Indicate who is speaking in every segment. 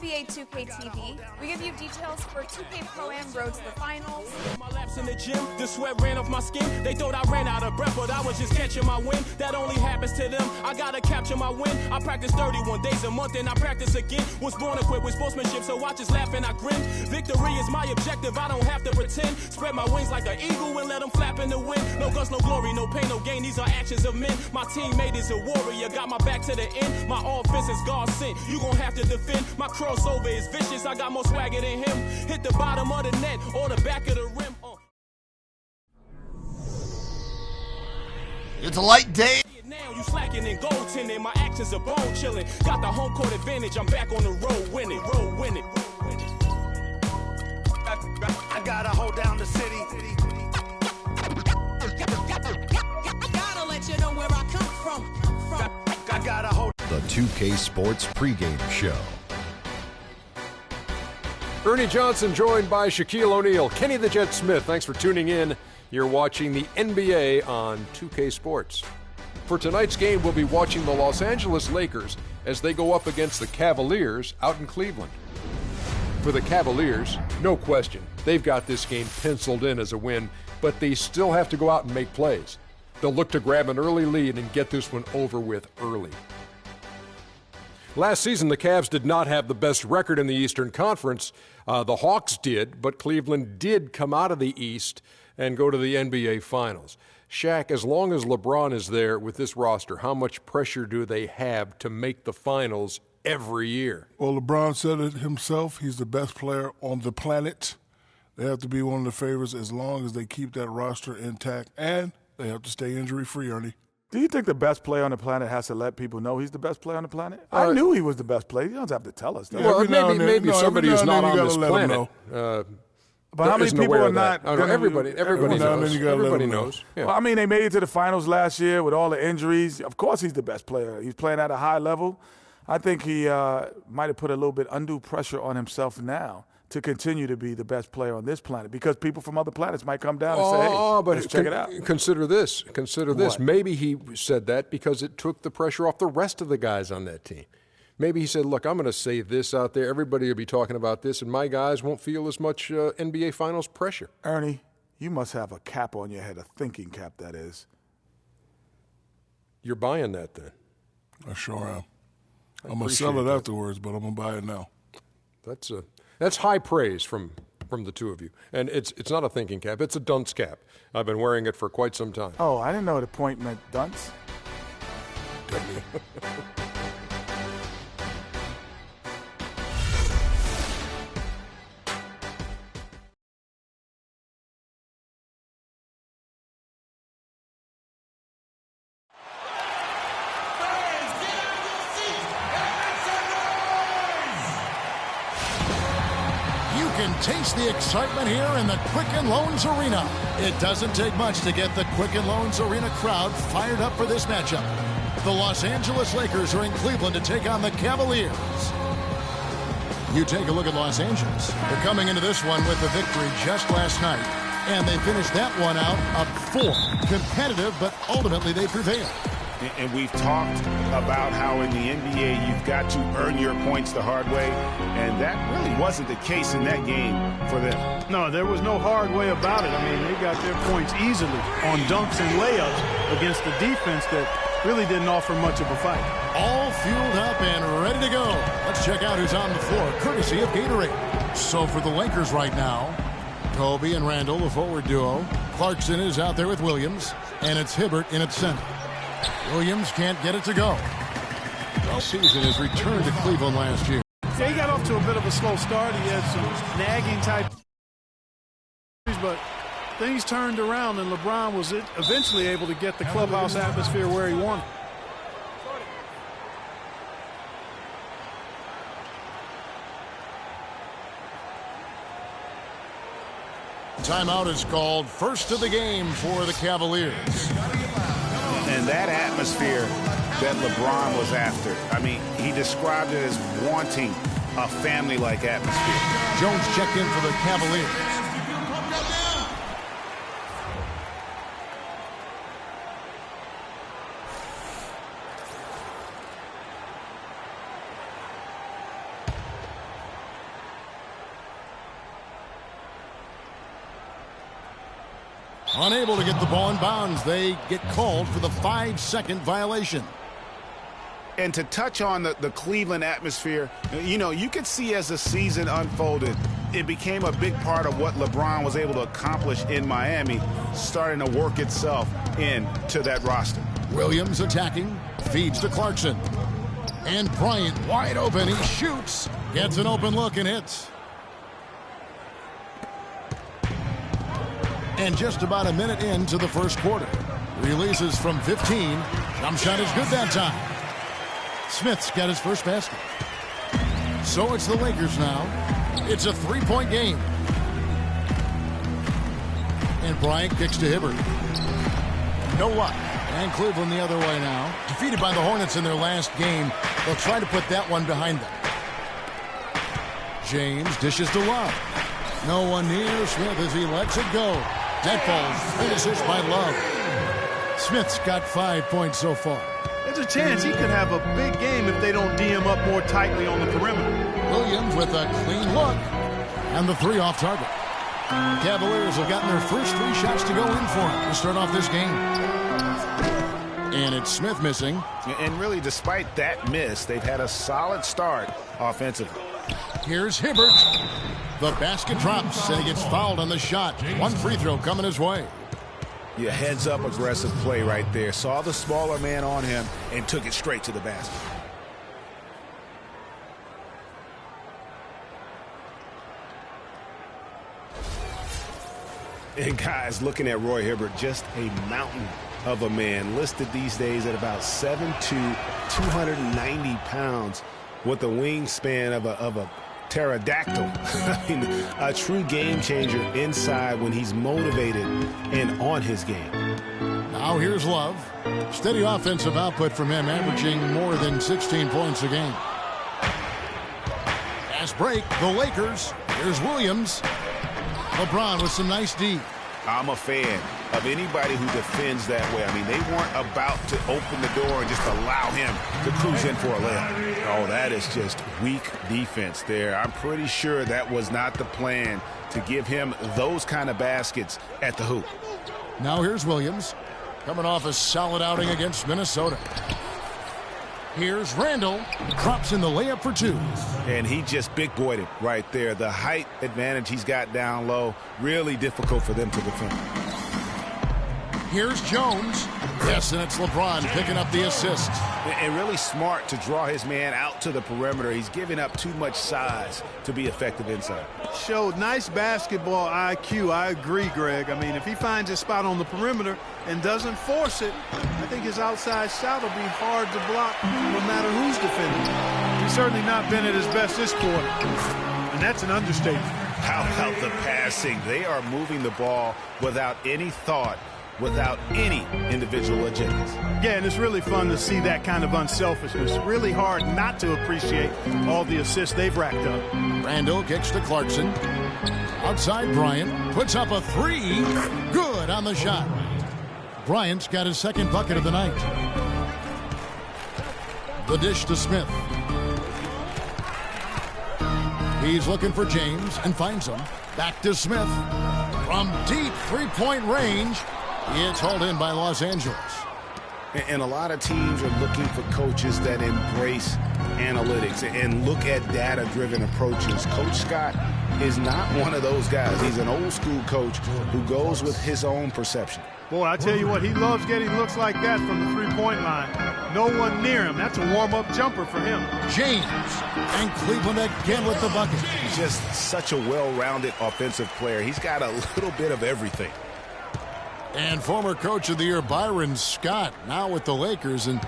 Speaker 1: NBA 2K TV. We give you details for 2K Pro-Am Road to the Finals.
Speaker 2: My laps in the gym, the sweat ran off my skin. They thought I ran out of breath, but I was just catching my wind. That only happens to them. I gotta capture my win. I practice 31 days a month and I practice again. Was born equipped with sportsmanship, so I just laugh and I grin. Victory is my objective, I don't have to pretend. Spread my wings like an eagle and let them flap in the wind. No guts, no glory, no pain, no gain. These are actions of men. My teammate is a warrior, got my back to the end. My offense is God sent. You gon' have to defend. My crossover is vicious, I got more swagger than him. Hit the bottom of the net or the back of the rim.
Speaker 3: It's a light day.
Speaker 2: Now you slacking in goaltending. My actions are bone chilling. Got the home court advantage. I'm back on the road winning.
Speaker 4: I gotta hold down the city.
Speaker 5: Gotta let you know where I come from.
Speaker 4: I gotta hold.
Speaker 3: The 2K Sports pregame show.
Speaker 6: Ernie Johnson joined by Shaquille O'Neal. Kenny the Jet Smith, thanks for tuning in. You're watching the NBA on 2K Sports. For tonight's game, we'll be watching the Los Angeles Lakers as they go up against the Cavaliers out in Cleveland. For the Cavaliers, no question, they've got this game penciled in as a win, but they still have to go out and make plays. They'll look to grab an early lead and get this one over with early. Last season, the Cavs did not have the best record in the Eastern Conference. The Hawks did, but Cleveland did come out of the East and go to the NBA Finals. Shaq, as long as LeBron is there with this roster, how much pressure do they have to make the Finals every year?
Speaker 7: Well, LeBron said it himself. He's the best player on the planet. They have to be one of the favorites as long as they keep that roster intact, and they have to stay injury-free, Ernie.
Speaker 8: Do you think the best player on the planet has to let people know he's the best player on the planet? I knew he was the best player. You don't have to tell us that.
Speaker 6: Well, maybe somebody who's not on this planet.
Speaker 8: But how many people are not?
Speaker 6: Everybody knows. Yeah.
Speaker 8: Well, I mean, they made it to the finals last year with all the injuries. Of course he's the best player. He's playing at a high level. I think he might have put a little bit undue pressure on himself now to continue to be the best player on this planet because people from other planets might come down and say, hey, let's check it out.
Speaker 6: Consider this. What? Maybe he said that because it took the pressure off the rest of the guys on that team. Maybe he said, look, I'm going to say this out there. Everybody will be talking about this, and my guys won't feel as much NBA Finals pressure.
Speaker 8: Ernie, you must have a cap on your head, a thinking cap, that is.
Speaker 6: You're buying that then?
Speaker 7: I sure am. I'm going to sell it afterwards, but I'm going to buy it now.
Speaker 6: That's high praise from the two of you. And it's not a thinking cap. It's a dunce cap. I've been wearing it for quite some time.
Speaker 8: Oh, I didn't know the point meant dunce.
Speaker 3: Taste the excitement here in the Quicken Loans Arena. It doesn't take much to get the Quicken Loans Arena crowd fired up for this matchup. The Los Angeles Lakers are in Cleveland to take on the Cavaliers. You take a look at Los Angeles. They're coming into this one with the victory just last night, and they finished that one out up 4. Competitive, but ultimately they prevailed.
Speaker 9: And we've talked about how in the NBA you've got to earn your points the hard way, and that really wasn't the case in that game for them.
Speaker 10: No, there was no hard way about it. I mean, they got their points easily on dunks and layups against the defense that really didn't offer much of a fight.
Speaker 3: All fueled up and ready to go. Let's check out who's on the floor, courtesy of Gatorade. So for the Lakers right now, Kobe and Randall, the forward duo. Clarkson is out there with Williams, and it's Hibbert in at center. Williams can't get it to go. The season has returned to Cleveland last year.
Speaker 10: Yeah, he got off to a bit of a slow start. He had some nagging type, but things turned around, and LeBron was eventually able to get the clubhouse atmosphere where he wanted.
Speaker 3: Timeout is called, first of the game for the Cavaliers.
Speaker 9: And that atmosphere that LeBron was after, I mean, he described it as wanting a family-like atmosphere.
Speaker 3: Jones checked in for the Cavaliers. Unable to get the ball in bounds. They get called for the 5-second violation.
Speaker 9: And to touch on the Cleveland atmosphere, you know, you could see as the season unfolded, it became a big part of what LeBron was able to accomplish in Miami, starting to work itself into that roster.
Speaker 3: Williams attacking, feeds to Clarkson. And Bryant wide open. He shoots, gets an open look and hits. And just about a minute into the first quarter. Releases from 15. Jump shot is good that time. Smith's got his first basket. So it's the Lakers now. It's a 3-point game. And Bryant kicks to Hibbert. No luck. And Cleveland the other way now. Defeated by the Hornets in their last game. They'll try to put that one behind them. James dishes to Love. No one near Smith as he lets it go. That ball finishes by Love. Smith's got 5 points so far.
Speaker 10: There's a chance he could have a big game if they don't D him up more tightly on the perimeter.
Speaker 3: Williams with a clean look. And the 3 off target. Cavaliers have gotten their first 3 shots to go in for him to start off this game. And it's Smith missing.
Speaker 9: And really, despite that miss, they've had a solid start offensively.
Speaker 3: Here's Hibbert. The basket drops, and he gets fouled on the shot. 1 free throw coming his way.
Speaker 9: Yeah, heads-up aggressive play right there. Saw the smaller man on him and took it straight to the basket. And guys, looking at Roy Hibbert, just a mountain of a man, listed these days at about 7'2", 290 pounds, with the wingspan of a pterodactyl. I mean, a true game changer inside when he's motivated and on his game.
Speaker 3: Now here's Love. Steady offensive output from him, averaging more than 16 points a game. Fast break, the Lakers. Here's Williams. LeBron with some nice D.
Speaker 9: I'm a fan of anybody who defends that way. I mean, they weren't about to open the door and just allow him to cruise in for a layup. Oh, that is just weak defense there. I'm pretty sure that was not the plan, to give him those kind of baskets at the hoop.
Speaker 3: Now here's Williams, coming off a solid outing against Minnesota. Here's Randall, drops in the layup for 2.
Speaker 9: And he just big-boyed it right there. The height advantage he's got down low, really difficult for them to defend.
Speaker 3: Here's Jones. Yes, and it's LeBron picking up the assist.
Speaker 9: And really smart to draw his man out to the perimeter. He's giving up too much size to be effective inside.
Speaker 10: Showed nice basketball IQ. I agree, Greg. I mean, if he finds his spot on the perimeter and doesn't force it, I think his outside shot will be hard to block no matter who's defending. He's certainly not been at his best this quarter, and that's an understatement.
Speaker 9: How about the passing? They are moving the ball without any thought, without any individual agendas.
Speaker 10: Yeah, and it's really fun to see that kind of unselfishness. Really hard not to appreciate all the assists they've racked up.
Speaker 3: Randall kicks to Clarkson. Outside Bryant, puts up a 3. Good on the shot. Bryant's got his second bucket of the night. The dish to Smith. He's looking for James and finds him. Back to Smith. From deep 3-point range. It's hauled in by Los Angeles.
Speaker 9: And a lot of teams are looking for coaches that embrace analytics and look at data-driven approaches. Coach Scott is not one of those guys. He's an old-school coach who goes with his own perception.
Speaker 10: Boy, I tell you what, he loves getting looks like that from the three-point line. No one near him. That's a warm-up jumper for him.
Speaker 3: James and Cleveland again with the bucket.
Speaker 9: He's just such a well-rounded offensive player. He's got a little bit of everything.
Speaker 3: And former coach of the year, Byron Scott, now with the Lakers. And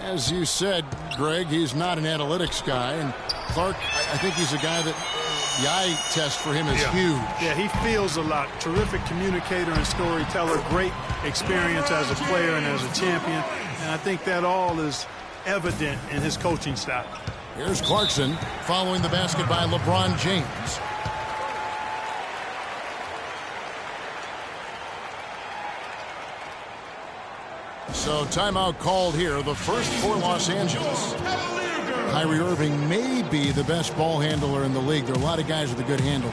Speaker 3: as you said, Greg, he's not an analytics guy. And Clark, I think he's a guy that the eye test for him is huge.
Speaker 10: Yeah, he feels a lot. Terrific communicator and storyteller. Great experience as a player and as a champion. And I think that all is evident in his coaching style.
Speaker 3: Here's Clarkson following the basket by LeBron James. So timeout called here, the first for Los Angeles. Kyrie Irving may be the best ball handler in the league. There are a lot of guys with a good handle.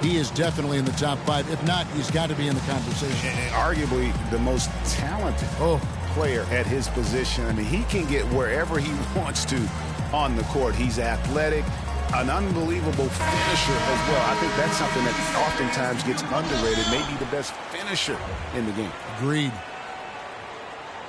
Speaker 3: he is definitely in the top 5. If not, he's got to be in the conversation.
Speaker 9: And arguably the most talented player at his position. I mean, he can get wherever he wants to on the court. He's athletic, an unbelievable finisher as well. I think that's something that oftentimes gets underrated. Maybe the best finisher in the game.
Speaker 3: Agreed.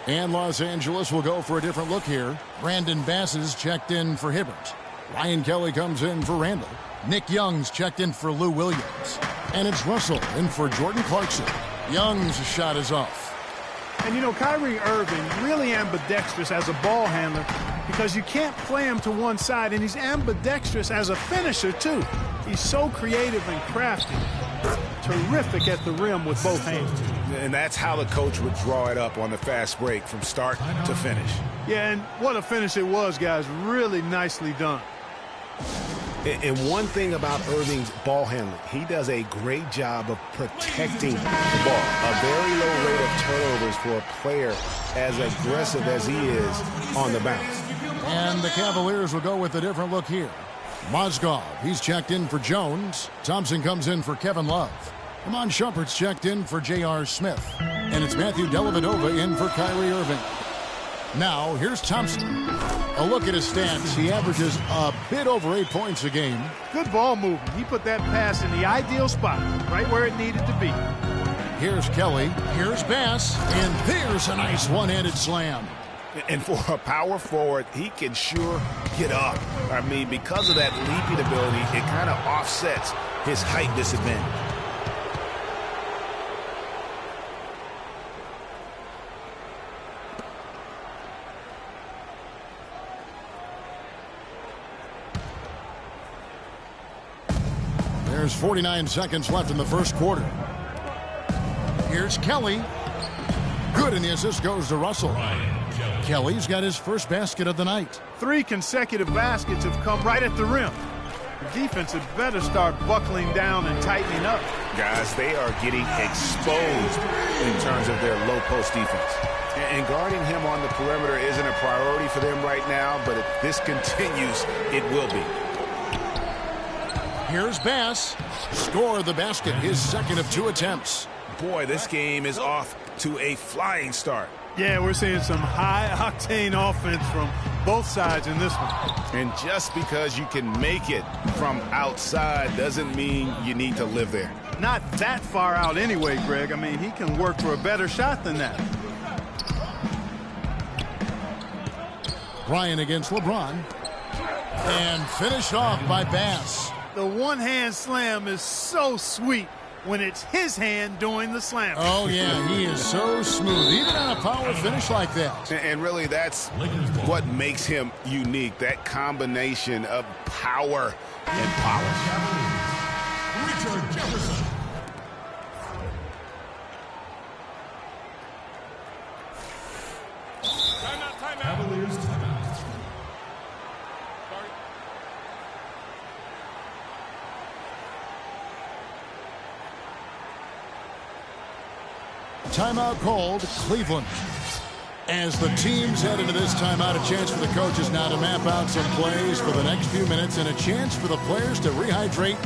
Speaker 3: And Los Angeles will go for a different look here. Brandon Bass is checked in for Hibbert. Ryan Kelly comes in for Randall. Nick Young's checked in for Lou Williams. And it's Russell in for Jordan Clarkson. Young's shot is off.
Speaker 10: And, you know, Kyrie Irving really ambidextrous as a ball handler because you can't play him to one side, and he's ambidextrous as a finisher, too. He's so creative and crafty. Terrific at the rim with both hands.
Speaker 9: And that's how the coach would draw it up on the fast break from start to finish.
Speaker 10: Yeah, and what a finish it was, guys. Really nicely done.
Speaker 9: And one thing about Irving's ball handling, he does a great job of protecting the ball. A very low rate of turnovers for a player as aggressive as he is on the bounce.
Speaker 3: And the Cavaliers will go with a different look here. Mozgov, he's checked in for Jones. Thompson comes in for Kevin Love. Iman Shumpert's checked in for J.R. Smith. And it's Matthew Dellavedova in for Kyrie Irving. Now, here's Thompson. A look at his stats. He averages a bit over 8 points a game.
Speaker 10: Good ball movement. He put that pass in the ideal spot, right where it needed to be.
Speaker 3: Here's Kelly. Here's Bass. And there's a nice one-handed slam.
Speaker 9: And for a power forward, he can sure get up. I mean, because of that leaping ability, it kind of offsets his height disadvantage.
Speaker 3: There's 49 seconds left in the first quarter. Here's Kelly. Good, and the assist goes to Russell. Kelly's got his first basket of the night.
Speaker 10: 3 consecutive baskets have come right at the rim. The defense had better start buckling down and tightening up.
Speaker 9: Guys, they are getting exposed in terms of their low post defense. And guarding him on the perimeter isn't a priority for them right now, but if this continues, it will be.
Speaker 3: Here's Bass. Score the basket, his second of 2 attempts.
Speaker 9: Boy, this game is off to a flying start.
Speaker 10: Yeah, we're seeing some high-octane offense from both sides in this one.
Speaker 9: And just because you can make it from outside doesn't mean you need to live there.
Speaker 10: Not that far out anyway, Greg. I mean, he can work for a better shot than that.
Speaker 3: Bryant against LeBron. And finished off by Bass.
Speaker 10: The one-hand slam is so sweet when it's his hand doing the slam.
Speaker 3: Oh, yeah, he is so smooth, even on a power finish like that.
Speaker 9: And really, that's what makes him unique, that combination of power and polish.
Speaker 2: Richard Jefferson. Timeout. Cavaliers timeout.
Speaker 3: Timeout called Cleveland. As the teams head into this timeout, a chance for the coaches now to map out some plays for the next few minutes and a chance for the players to rehydrate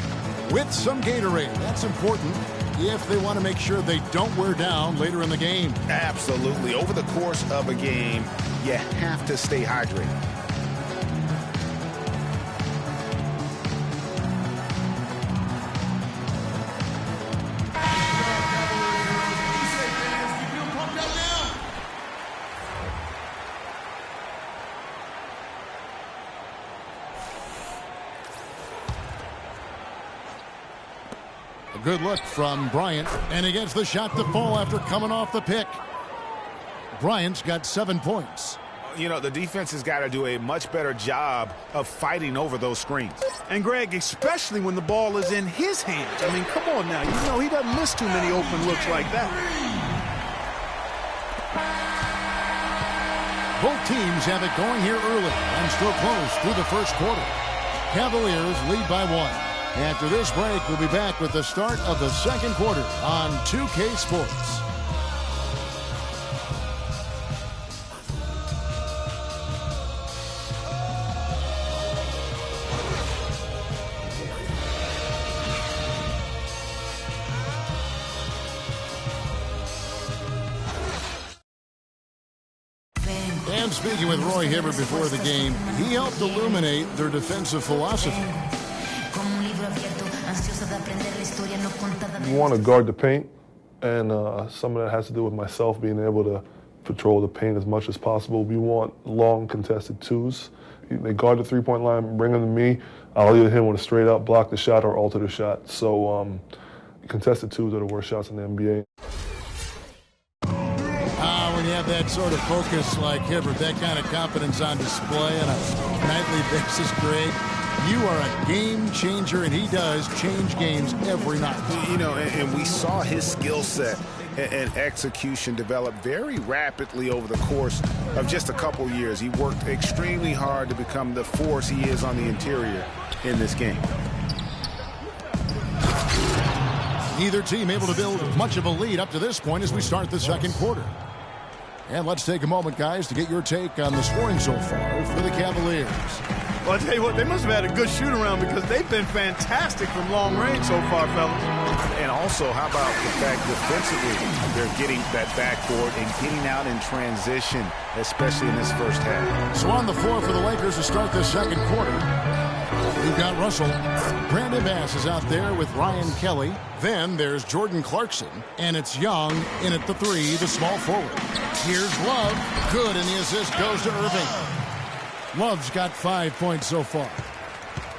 Speaker 3: with some Gatorade. That's important if they want to make sure they don't wear down later in the game.
Speaker 9: Absolutely. Over the course of a game, you have to stay hydrated.
Speaker 3: Good look from Bryant, and he gets the shot to fall after coming off the pick. Bryant's got 7 points.
Speaker 9: You know, the defense has got to do a much better job of fighting over those screens.
Speaker 10: And, Greg, especially when the ball is in his hands. I mean, come on now. You know he doesn't miss too many open looks like that.
Speaker 3: Both teams have it going here early and still close through the first quarter. Cavaliers lead by 1. After this break, we'll be back with the start of the second quarter on 2K Sports. And speaking with Roy Hibbert before the game, he helped illuminate their defensive philosophy.
Speaker 11: You want to guard the paint, and some of that has to do with myself being able to patrol the paint as much as possible. We want long contested twos. They guard the three-point line, bring them to me. I'll either hit him with a straight-up block the shot or alter the shot. So contested twos are the worst shots in the NBA.
Speaker 3: When you have that sort of focus like Hibbert, that kind of confidence on display on a nightly basis, Greg, you are a game changer, and he does change games every night.
Speaker 9: You know, and we saw his skill set and execution develop very rapidly over the course of just a couple years. He worked extremely hard to become the force he is on the interior in this game.
Speaker 3: Neither team able to build much of a lead up to this point as we start the second quarter. And let's take a moment, guys, to get your take on the scoring so far for the Cavaliers.
Speaker 10: Well, I tell you what, they must have had a good shoot-around because they've been fantastic from long range so far, fellas.
Speaker 9: And also, how about the fact defensively, they're getting that backboard and getting out in transition, especially in this first half.
Speaker 3: So on the floor for the Lakers to start this second quarter, we've got Russell. Brandon Bass is out there with Ryan Kelly. Then there's Jordan Clarkson. And it's Young in at the three, the small forward. Here's Love. Good, and the assist goes to Irving. Love's got 5 points so far.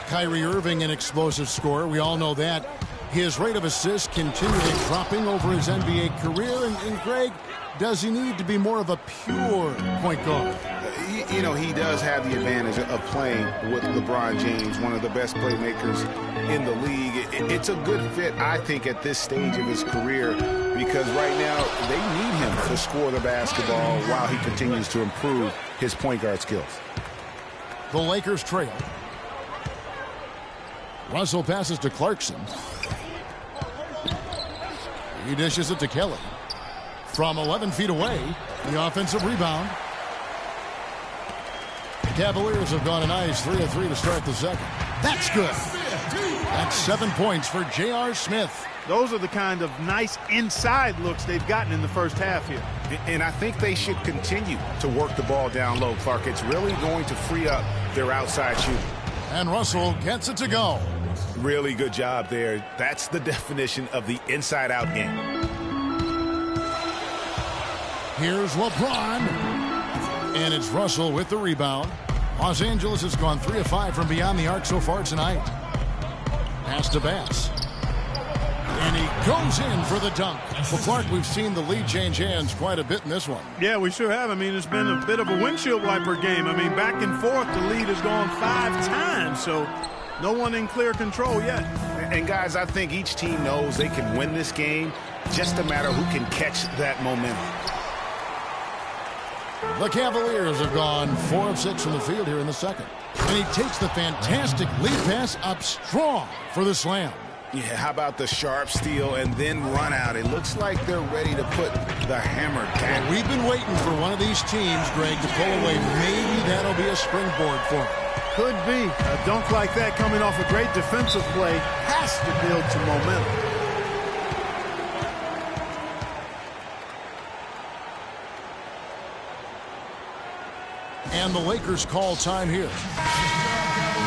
Speaker 3: Kyrie Irving, an explosive scorer. We all know that. His rate of assists continually dropping over his NBA career. And Greg, does he need to be more of a pure point guard?
Speaker 9: You know, he does have the advantage of playing with LeBron James, one of the best playmakers in the league. It's a good fit, I think, at this stage of his career because right now they need him to score the basketball while he continues to improve his point guard skills.
Speaker 3: The Lakers trail. Russell passes to Clarkson. He dishes it to Kelly. From 11 feet away, the offensive rebound. The Cavaliers have gone a nice 3 of 3 to start the second. That's good. That's 7 points for J.R. Smith.
Speaker 10: Those are the kind of nice inside looks they've gotten in the first half here.
Speaker 9: And I think they should continue to work the ball down low, Clark. It's really going to free up their outside shooting.
Speaker 3: And Russell gets it to go.
Speaker 9: Really good job there. That's the definition of the inside-out game.
Speaker 3: Here's LeBron. And it's Russell with the rebound. Los Angeles has gone 3 of 5 from beyond the arc so far tonight. Pass to Bass. And he goes in for the dunk. Well, Clark, we've seen the lead change hands quite a bit in this one.
Speaker 10: Yeah, we sure have. I mean, it's been a bit of a windshield wiper game. I mean, back and forth, the lead has gone 5 times, so no one in clear control yet.
Speaker 9: And, guys, I think each team knows they can win this game, just a matter who can catch that momentum.
Speaker 3: The Cavaliers have gone 4 of 6 from the field here in the second. And he takes the fantastic lead pass up strong for the slam.
Speaker 9: Yeah, how about the sharp steal and then run out? It looks like they're ready to put the hammer down.
Speaker 3: Well, we've been waiting for one of these teams, Greg, to pull away. Maybe that'll be a springboard for them.
Speaker 10: Could be. A dunk like that coming off a great defensive play has to build some momentum.
Speaker 3: And the Lakers call time here.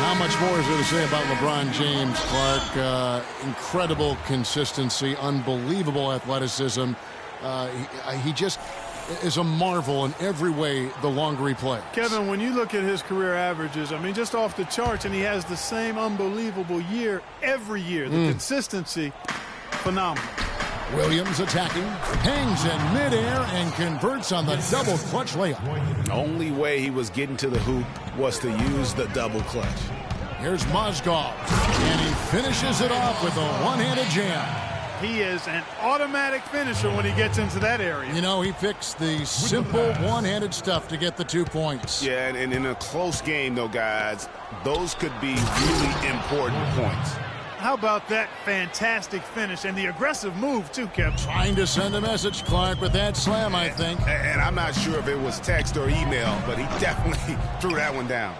Speaker 3: Not much more is there to say about LeBron James, Clark. Incredible consistency, unbelievable athleticism. He just is a marvel in every way the longer he plays.
Speaker 10: Kevin, when you look at his career averages, I mean, just off the charts, and he has the same unbelievable year every year. The consistency, phenomenal.
Speaker 3: Williams attacking, hangs in midair, and converts on the double clutch layup.
Speaker 9: The only way he was getting to the hoop was to use the double clutch.
Speaker 3: Here's Mozgov, and he finishes it off with a one-handed jam.
Speaker 10: He is an automatic finisher when he gets into that area.
Speaker 3: You know, he picks the simple one-handed stuff to get the 2 points.
Speaker 9: Yeah, and in a close game, though, guys, those could be really important points.
Speaker 10: How about that fantastic finish and the aggressive move, too, Kevin?
Speaker 3: Trying to send a message, Clark, with that slam, I think.
Speaker 9: And I'm not sure if it was text or email, but he definitely threw that one down.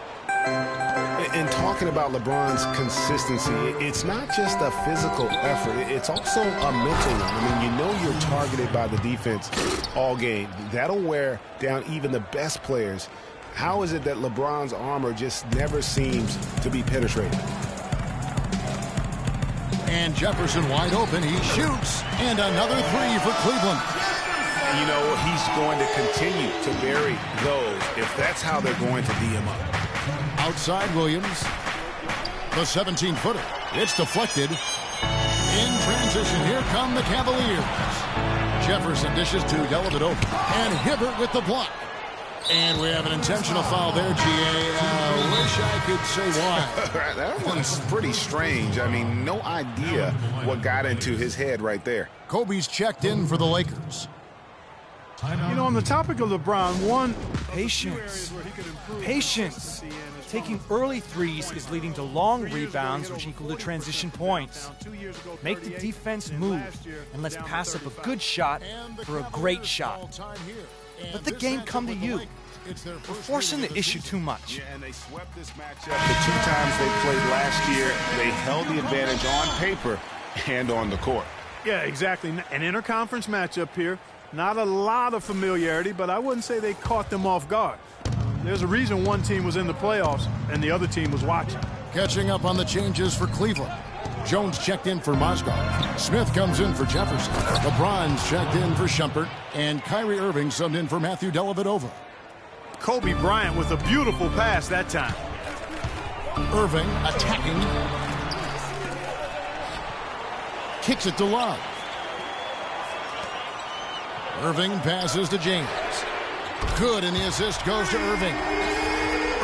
Speaker 9: And talking about LeBron's consistency, it's not just a physical effort, it's also a mental one. I mean, you know you're targeted by the defense all game. That'll wear down even the best players. How is it that LeBron's armor just never seems to be penetrated?
Speaker 3: And Jefferson wide open. He shoots. And another three for Cleveland.
Speaker 9: You know, he's going to continue to bury those if that's how they're going to D him up.
Speaker 3: Outside Williams. The 17-footer. It's deflected. In transition, here come the Cavaliers. Jefferson dishes to Dellavedova. And Hibbert with the block. And we have an intentional foul there, G.A. Wish I could say why.
Speaker 9: That one's pretty strange. I mean, no idea what got into his head right there.
Speaker 3: Kobe's checked in for the Lakers.
Speaker 10: You know, on the topic of LeBron, one...
Speaker 12: Patience. Patience. Taking early threes is leading to long rebounds, which equal to transition points. Make the defense move, and let's pass up a good shot for a great shot. Let the game come to you. We're forcing the issue too much.
Speaker 9: Yeah, and they swept this matchup the 2 times they played last year. They held the advantage on paper and on the court.
Speaker 10: Yeah, exactly. An interconference matchup here. Not a lot of familiarity, but I wouldn't say they caught them off guard. There's a reason one team was in the playoffs and the other team was watching.
Speaker 3: Catching up on the changes for Cleveland. Jones checked in for Mozgov. Smith comes in for Jefferson. LeBron's checked in for Shumpert. And Kyrie Irving subbed in for Matthew Dellavedova.
Speaker 10: Kobe Bryant with a beautiful pass that time.
Speaker 3: Irving attacking. Kicks it to Love. Irving passes to James. Good, and the assist goes to Irving.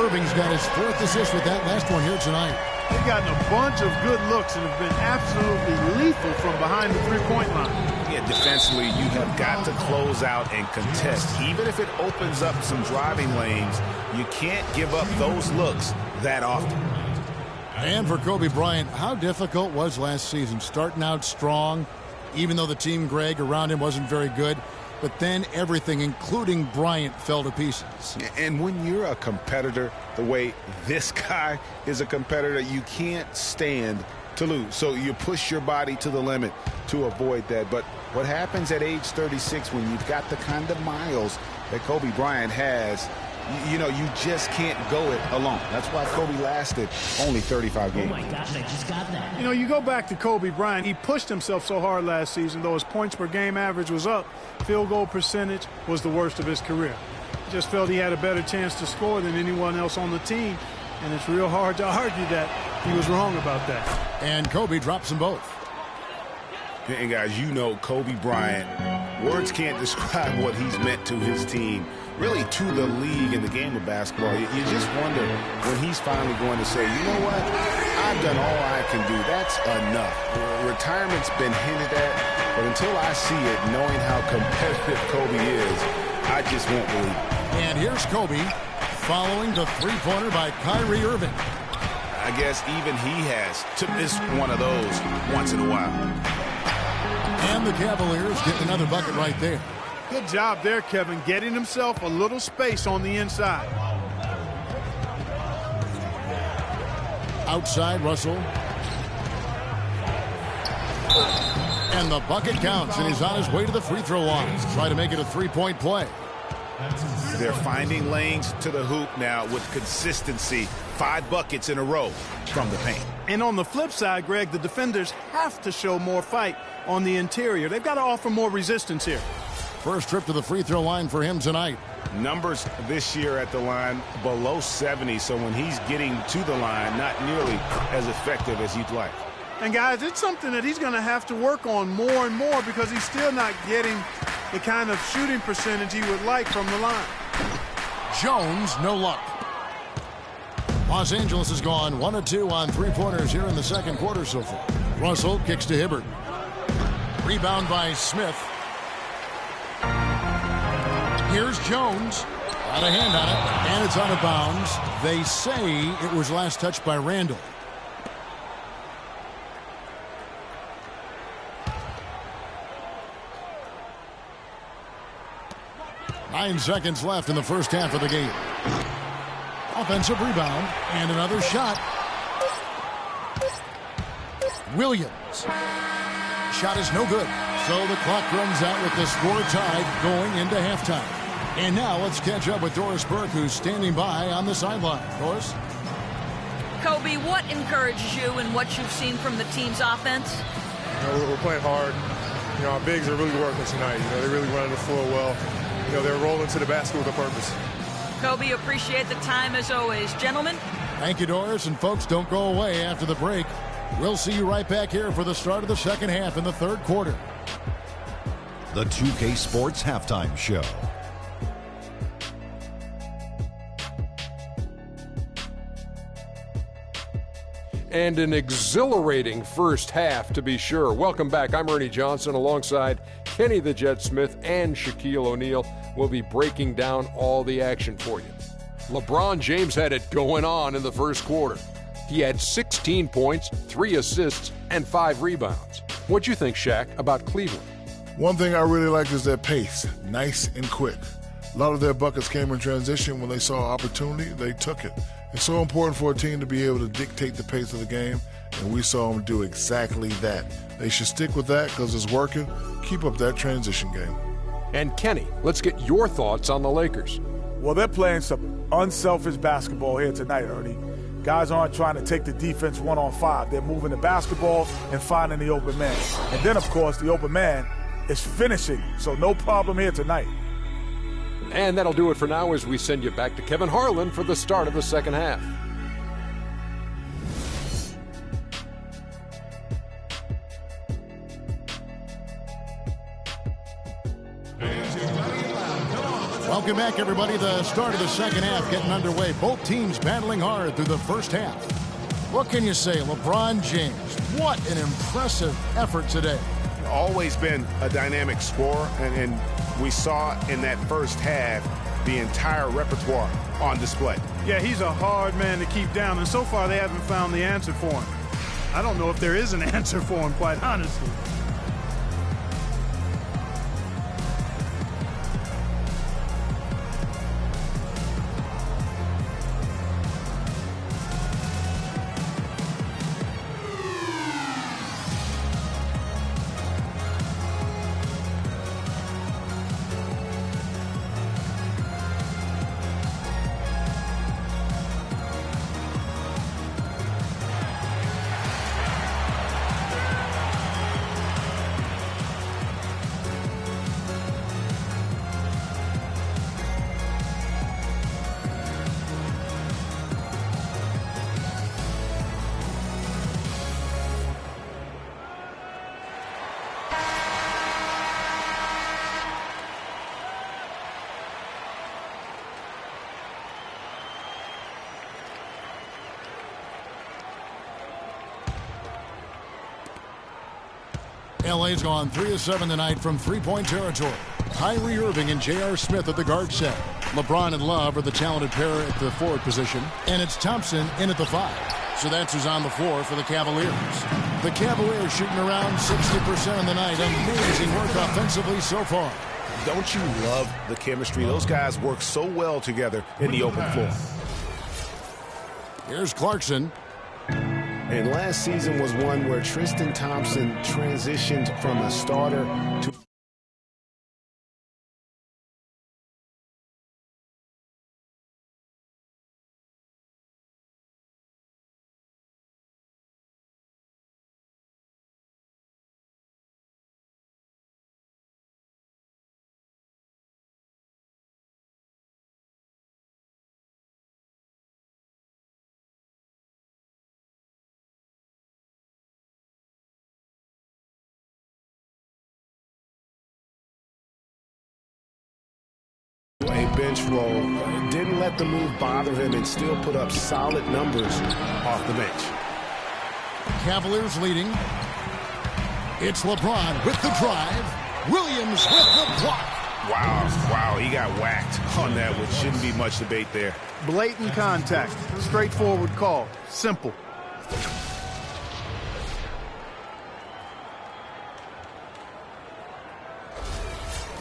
Speaker 3: Irving's got his 4th assist with that last one here tonight.
Speaker 10: They've gotten a bunch of good looks and have been absolutely lethal from behind the three-point line.
Speaker 9: Yeah, defensively, you have got to close out and contest. Even if it opens up some driving lanes, you can't give up those looks that often.
Speaker 3: And for Kobe Bryant, how difficult was last season? Starting out strong, even though the team, Greg, around him wasn't very good. But then everything, including Bryant, fell to pieces.
Speaker 9: And when you're a competitor, the way this guy is a competitor, you can't stand to lose. So you push your body to the limit to avoid that. But what happens at age 36 when you've got the kind of miles that Kobe Bryant has, you know, you just can't go it alone. That's why Kobe lasted only 35 games.
Speaker 13: Oh, my gosh, I just got that.
Speaker 10: You know, you go back to Kobe Bryant. He pushed himself so hard last season, though his points per game average was up. Field goal percentage was the worst of his career. He just felt he had a better chance to score than anyone else on the team. And it's real hard to argue that he was wrong about that.
Speaker 3: And Kobe drops them both.
Speaker 9: And guys, you know Kobe Bryant, words can't describe what he's meant to his team, really to the league and the game of basketball. You just wonder when he's finally going to say, you know what, I've done all I can do. That's enough. Retirement's been hinted at, but until I see it, knowing how competitive Kobe is, I just won't believe it.
Speaker 3: And here's Kobe following the three-pointer by Kyrie Irving.
Speaker 9: I guess even he has to miss one of those once in a while.
Speaker 3: And the Cavaliers get another bucket right there.
Speaker 10: Good job there, Kevin, getting himself a little space on the inside.
Speaker 3: Outside, Russell. And the bucket counts, and he's on his way to the free throw line. Try to make it a three-point play.
Speaker 9: They're finding lanes to the hoop now with consistency. 5 buckets in a row from the paint.
Speaker 10: And on the flip side, Greg, the defenders have to show more fight on the interior. They've got to offer more resistance here.
Speaker 3: First trip to the free throw line for him tonight.
Speaker 9: Numbers this year at the line below 70, so when he's getting to the line, not nearly as effective as you'd like.
Speaker 10: And guys, it's something that he's going to have to work on more and more because he's still not getting the kind of shooting percentage he would like from the line.
Speaker 3: Jones, no luck. Los Angeles has gone 1 of 2 on three-pointers here in the second quarter so far. Russell kicks to Hibbert. Rebound by Smith. Here's Jones. Got a hand on it, and it's out of bounds. They say it was last touched by Randall. "9 seconds left in the first half of the game. Offensive rebound and another shot. Williams. Shot is no good. So the clock runs out with the score tied going into halftime. And now let's catch up with Doris Burke, who's standing by on the sideline. Doris?
Speaker 13: Kobe, what encourages you in what you've seen from the team's offense?
Speaker 14: We're playing hard. Our bigs are really working tonight. They're really running the floor well. They're rolling to the basket with a purpose.
Speaker 13: Kobe, appreciate the time as always. Gentlemen?
Speaker 3: Thank you, Doris. And folks, don't go away after the break. We'll see you right back here for the start of the second half in the third quarter.
Speaker 15: The 2K Sports Halftime Show.
Speaker 6: And an exhilarating first half, to be sure. Welcome back. I'm Ernie Johnson alongside Kenny the Jet Smith and Shaquille O'Neal. We'll be breaking down all the action for you. LeBron James had it going on in the first quarter. He had 16 points, 3 assists, and 5 rebounds. What'd you think, Shaq, about Cleveland?
Speaker 7: One thing I really like is their pace, nice and quick. A lot of their buckets came in transition. When they saw opportunity, they took it. It's so important for a team to be able to dictate the pace of the game, and we saw them do exactly that. They should stick with that because it's working. Keep up that transition game.
Speaker 6: And Kenny, let's get your thoughts on the Lakers.
Speaker 8: Well, they're playing some unselfish basketball here tonight, Ernie. Guys aren't trying to take the defense 1-on-5. They're moving the basketball and finding the open man. And then, of course, the open man is finishing. So no problem here tonight.
Speaker 6: And that'll do it for now as we send you back to Kevin Harlan for the start of the second half.
Speaker 3: Welcome back, everybody. The start of the second half getting underway. Both teams battling hard through the first half. What can you say? LeBron James, what an impressive effort today.
Speaker 9: Always been a dynamic scorer, and we saw in that first half the entire repertoire on display.
Speaker 10: Yeah, he's a hard man to keep down, and so far they haven't found the answer for him. I don't know if there is an answer for him, quite honestly.
Speaker 3: LA's gone 3 of 7 tonight from three-point territory. Kyrie Irving and J.R. Smith at the guard set. LeBron and Love are the talented pair at the forward position. And it's Thompson in at the 5. So that's who's on the floor for the Cavaliers. The Cavaliers shooting around 60% on the night. Amazing work offensively so far.
Speaker 9: Don't you love the chemistry? Those guys work so well together in the open floor.
Speaker 3: Here's Clarkson.
Speaker 9: And last season was one where Tristan Thompson transitioned from a starter to a bench role. Didn't let the move bother him and still put up solid numbers off the bench.
Speaker 3: Cavaliers leading. It's LeBron with the drive. Williams with the block.
Speaker 9: Wow, he got whacked on that, which shouldn't be much debate there.
Speaker 10: Blatant contact. Straightforward call. Simple.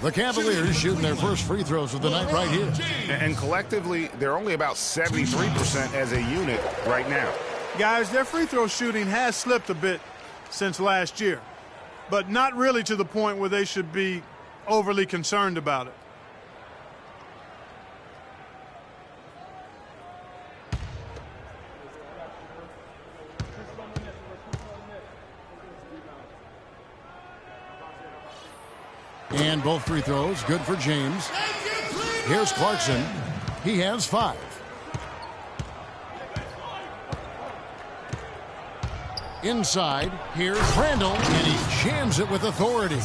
Speaker 3: The Cavaliers shooting their first free throws of the night right here.
Speaker 9: And collectively, they're only about 73% as a unit right now.
Speaker 10: Guys, their free throw shooting has slipped a bit since last year, but not really to the point where they should be overly concerned about it.
Speaker 3: And both free throws good for James. Here's Clarkson. He has 5. Inside, here's Randall, and he jams it with authority.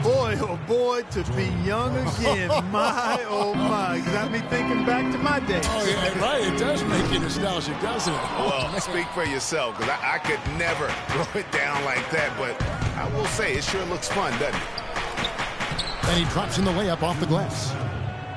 Speaker 10: Boy, oh boy, to be young again. My, oh my. Got me thinking back to my days.
Speaker 3: Oh, yeah, right. It does make you nostalgic, doesn't it?
Speaker 9: Well, speak for yourself, because I could never throw it down like that, but I will say it sure looks fun, doesn't it?
Speaker 3: And he drops in the layup off the glass.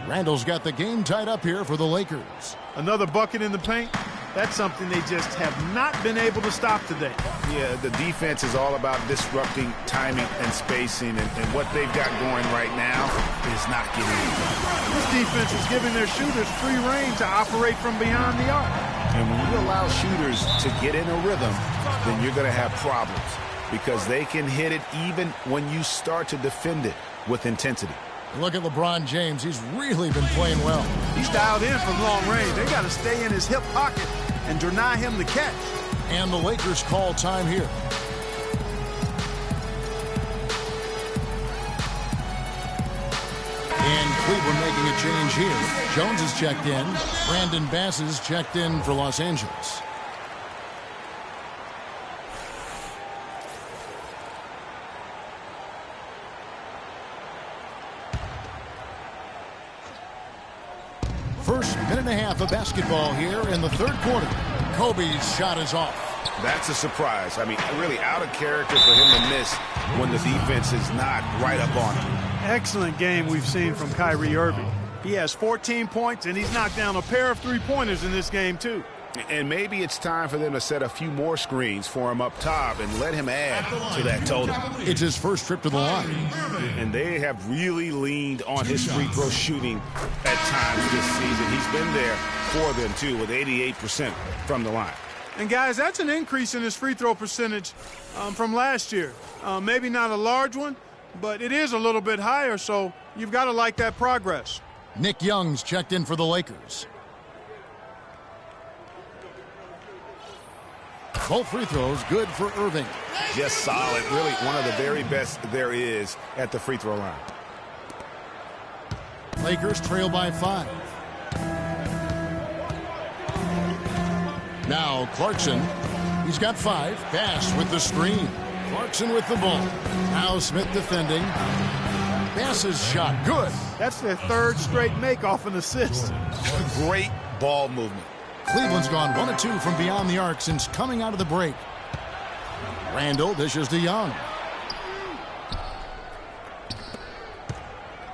Speaker 3: Randall's got the game tied up here for the Lakers.
Speaker 10: Another bucket in the paint. That's something they just have not been able to stop today.
Speaker 9: Yeah, the defense is all about disrupting timing and spacing, and what they've got going right now is not getting it done.
Speaker 10: This defense is giving their shooters free rein to operate from beyond the arc.
Speaker 9: And when you allow shooters to get in a rhythm, then you're going to have problems because they can hit it even when you start to defend it with intensity.
Speaker 3: Look at LeBron James. He's really been playing well.
Speaker 10: He's dialed in from long range. They got to stay in his hip pocket and deny him the catch.
Speaker 3: And the Lakers call time here. And Cleveland making a change here. Jones is checked in. Brandon Bass is checked in for Los Angeles. First minute and a half of basketball here in the third quarter. Kobe's shot is off.
Speaker 9: That's a surprise. I mean, really out of character for him to miss when the defense is not right up on him.
Speaker 10: Excellent game we've seen from Kyrie Irving. He has 14 points, and he's knocked down a pair of three-pointers in this game, too.
Speaker 9: And maybe it's time for them to set a few more screens for him up top and let him add to that total.
Speaker 3: It's his first trip to the line.
Speaker 9: And they have really leaned on his free throw shooting at times this season. He's been there for them, too, with 88% from the line.
Speaker 10: And, guys, that's an increase in his free throw percentage from last year. Maybe not a large one, but it is a little bit higher, so you've got to like that progress.
Speaker 3: Nick Young's checked in for the Lakers. Both free throws good for Irving.
Speaker 9: Just solid. Really one of the very best there is at the free throw line.
Speaker 3: Lakers trail by 5. Now Clarkson. He's got 5. Bass with the screen. Clarkson with the ball. Now Smith defending. Bass's shot. Good.
Speaker 10: That's their third straight make off an assist.
Speaker 9: Great ball movement.
Speaker 3: Cleveland's gone 1 of 2 from beyond the arc since coming out of the break. Randall dishes to Young.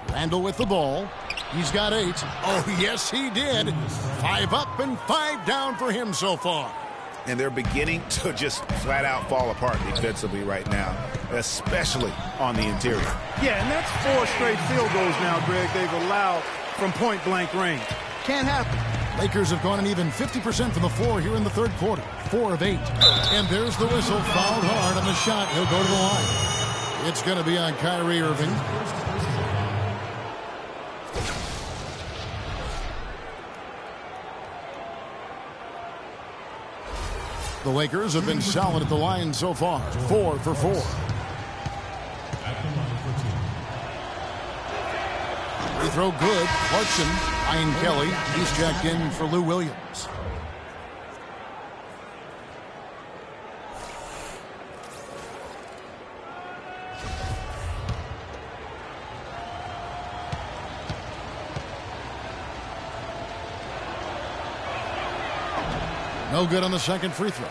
Speaker 3: Randall with the ball. He's got 8. Oh, yes, he did. 5 up and 5 down for him so far.
Speaker 9: And they're beginning to just flat out fall apart defensively right now, especially on the interior.
Speaker 10: Yeah, and that's 4 straight field goals now, Greg, they've allowed from point-blank range. Can't happen.
Speaker 3: Lakers have gone an even 50% from the floor here in the third quarter. 4 of 8. And there's the whistle. Fouled hard on the shot. He'll go to the line. It's going to be on Kyrie Irving. The Lakers have been solid at the line so far. 4 for 4. Free throw good. Clarkson. Ryan Kelly. He's checked in for Lou Williams. No good on the second free throw.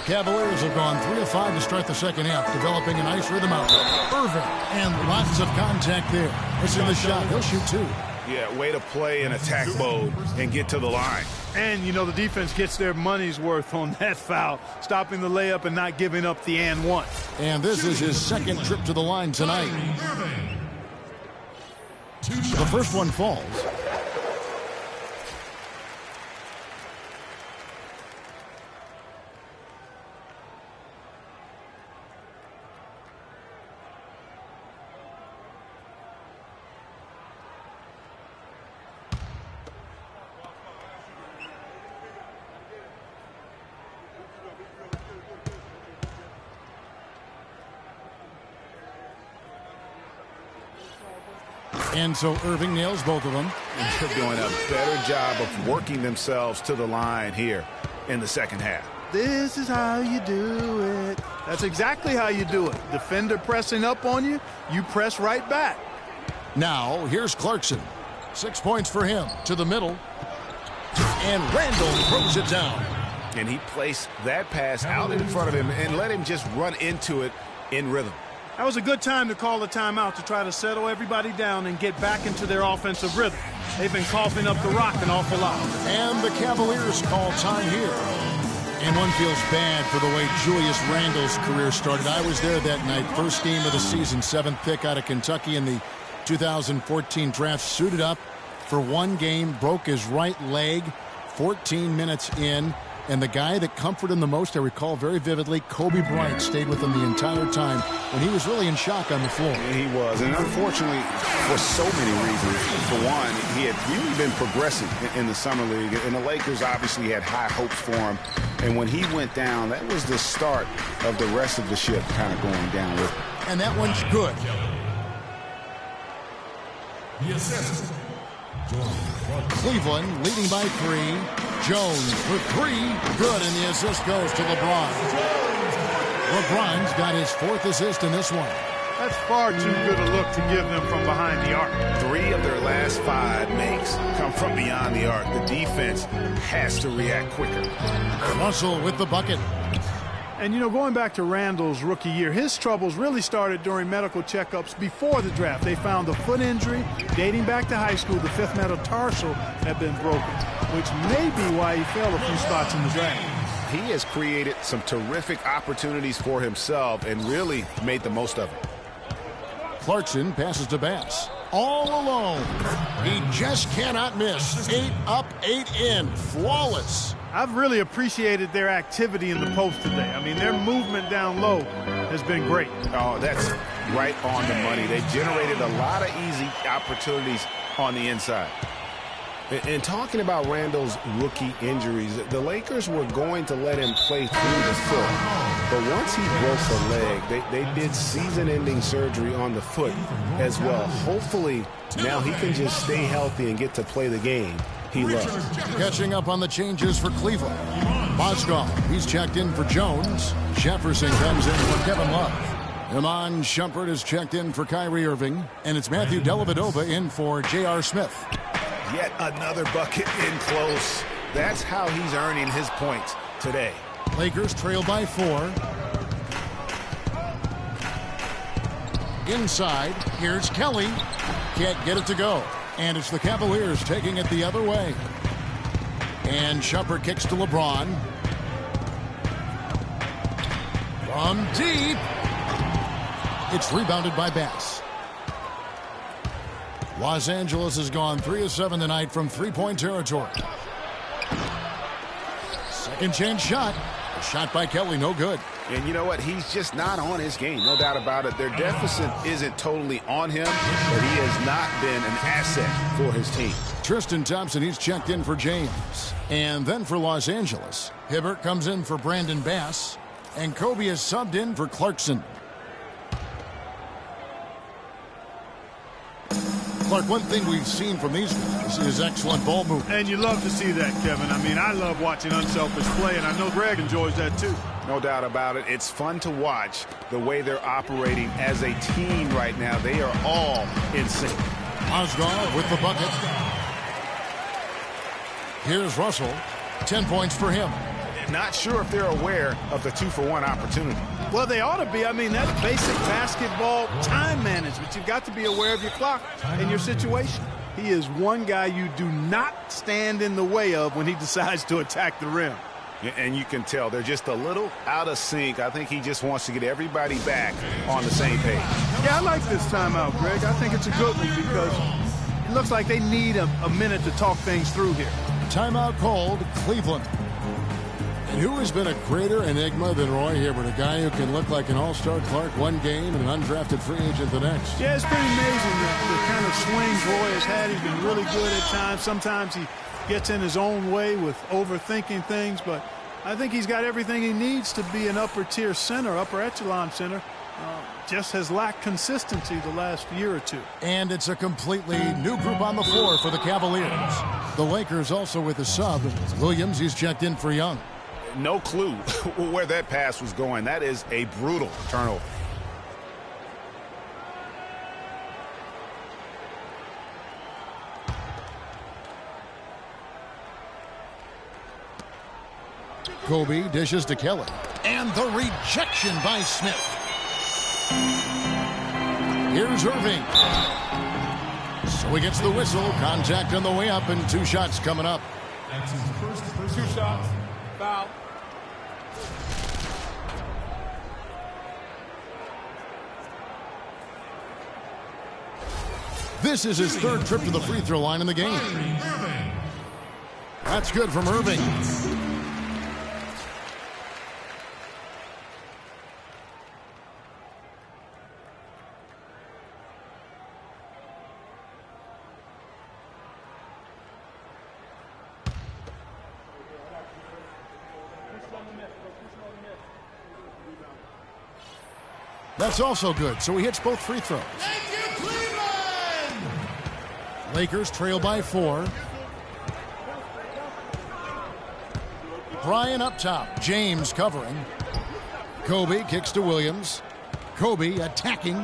Speaker 3: Cavaliers have gone 3 of 5 to start the second half, developing a nice rhythm out. Irving, and lots of contact there. Missing the shot. He'll shoot 2.
Speaker 9: Yeah, way to play in attack mode and get to the line.
Speaker 10: And, you know, the defense gets their money's worth on that foul, stopping the layup and not giving up the and one.
Speaker 3: And this is his second trip to the line tonight. The first one falls. And so Irving nails both of them.
Speaker 9: And they're doing a better job of working themselves to the line here in the second half.
Speaker 10: This is how you do it. That's exactly how you do it. Defender pressing up on you, you press right back.
Speaker 3: Now, here's Clarkson. 6 points for him. To the middle. And Randall throws it down.
Speaker 9: And he placed that pass out in front of him and let him just run into it in rhythm.
Speaker 10: That was a good time to call a timeout to try to settle everybody down and get back into their offensive rhythm. They've been coughing up the rock an awful lot.
Speaker 3: And the Cavaliers call time here. And one feels bad for the way Julius Randle's career started. I was there that night, first game of the season, 7th pick out of Kentucky in the 2014 draft. Suited up for one game, broke his right leg 14 minutes in. And the guy that comforted him the most, I recall very vividly, Kobe Bryant stayed with him the entire time when he was really in shock on the floor.
Speaker 9: And he was. And unfortunately, for so many reasons, for one, he had really been progressing in the Summer League. And the Lakers obviously had high hopes for him. And when he went down, that was the start of the rest of the ship kind of going down with him.
Speaker 3: And that one's good. Cleveland leading by 3. Jones for 3. Good, and the assist goes to LeBron. LeBron's got his 4th assist in this one.
Speaker 10: That's far too good a look to give them from behind the arc.
Speaker 9: 3 of their last 5 makes come from beyond the arc. The defense has to react quicker.
Speaker 3: Russell with the bucket.
Speaker 10: And, you know, going back to Randall's rookie year, his troubles really started during medical checkups before the draft. They found a foot injury dating back to high school. The 5th metatarsal had been broken, which may be why he fell a few spots in the draft.
Speaker 9: He has created some terrific opportunities for himself and really made the most of it.
Speaker 3: Clarkson passes to Bass. All alone. He just cannot miss. 8 up, 8 in. Flawless.
Speaker 10: I've really appreciated their activity in the post today. I mean, their movement down low has been great.
Speaker 9: Oh, that's right on the money. They've generated a lot of easy opportunities on the inside. And talking about Randall's rookie injuries, the Lakers were going to let him play through the foot. But once he broke the leg, they did season-ending surgery on the foot as well. Hopefully, now he can just stay healthy and get to play the game he loves.
Speaker 3: Catching up on the changes for Cleveland. Mozgov, he's checked in for Jones. Jefferson comes in for Kevin Love. Iman Shumpert is checked in for Kyrie Irving. And it's Matthew Dellavedova in for J.R. Smith.
Speaker 9: Yet another bucket in close. That's how he's earning his points today.
Speaker 3: Lakers trail by 4. Inside, here's Kelly. Can't get it to go. And it's the Cavaliers taking it the other way. And Shumpert kicks to LeBron. From deep. It's rebounded by Bass. Los Angeles has gone 3 of 7 tonight from three-point territory. Second chance shot. A shot by Kelly, no good.
Speaker 9: And you know what? He's just not on his game, no doubt about it. Their deficit isn't totally on him, but he has not been an asset for his team.
Speaker 3: Tristan Thompson, he's checked in for James. And then for Los Angeles, Hibbert comes in for Brandon Bass. And Kobe is subbed in for Clarkson. Clark, one thing we've seen from these guys is excellent ball movement.
Speaker 10: And you love to see that, Kevin. I mean, I love watching unselfish play, and I know Greg enjoys that too.
Speaker 9: No doubt about it. It's fun to watch the way they're operating as a team right now. They are all in sync.
Speaker 3: Mozgov with the bucket. Here's Russell. 10 points for him.
Speaker 9: Not sure if they're aware of the 2-for-1 opportunity.
Speaker 10: Well, they ought to be. I mean, that's basic basketball time management. You've got to be aware of your clock and your situation. He is one guy you do not stand in the way of when he decides to attack the rim.
Speaker 9: And you can tell they're just a little out of sync. I think he just wants to get everybody back on the same page.
Speaker 10: Yeah, I like this timeout, Greg. I think it's a good one because it looks like they need a minute to talk things through here.
Speaker 3: Timeout called, Cleveland. And who has been a greater enigma than Roy Hibbert, a guy who can look like an all-star Clark one game and an undrafted free agent the next?
Speaker 10: Yeah, it's pretty amazing the kind of swings Roy has had. He's been really good at times. Sometimes he gets in his own way with overthinking things, but I think he's got everything he needs to be an upper-tier center, upper echelon center. Just has lacked consistency the last year or two.
Speaker 3: And it's a completely new group on the floor for the Cavaliers. The Lakers also with a sub. Williams, he's checked in for Young.
Speaker 16: No clue where that pass was going. That is a brutal turnover.
Speaker 3: Kobe dishes to Kelly. And the rejection by Smith. Here's Irving. So he gets the whistle. Contact on the way up and 2 shots coming up.
Speaker 14: That's his first 2 shots. Foul.
Speaker 3: This is his 3rd trip to the free throw line in the game. That's good from Irving. That's also good, so he hits both free throws.
Speaker 5: Thank you, Cleveland!
Speaker 3: Lakers trail by 4. Bryant up top. James covering. Kobe kicks to Williams. Kobe attacking.